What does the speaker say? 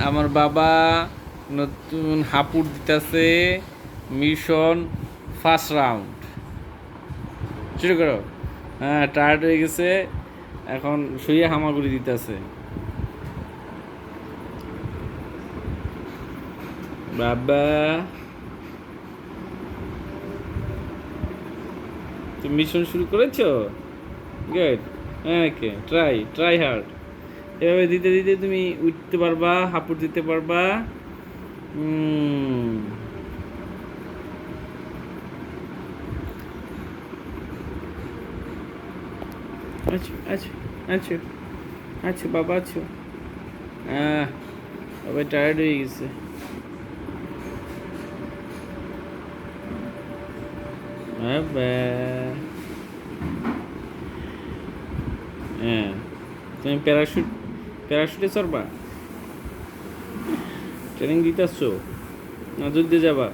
আমার বাবা নতুন হাঁপুড় দিতেছে। মিশন ফার্স্ট রাউন্ড শুরু করো। হ্যাঁ, টায়ার্ড হয়ে গেছে, এখন শুয়ে হামাগুড়ি দিতেছে। বাবা, তুমি মিশন শুরু করেছো? গুড। ওকে, ট্রাই ট্রাই হার্ড। এভাবে দিতে দিতে তুমি উঠতে পারবা, হাঁপুড় দিতে পারবা। হুম। আচ্ছা আচ্ছা আচ্ছা আচ্ছা বাবা, আচ্ছা। বাবা টায়ার্ড হয়ে গেছে। বাবা, হ্যাঁ, তুমি প্যারাশুটে চড়বা? ট্রেনিং দিতেছ না যুদ্ধে যাবা?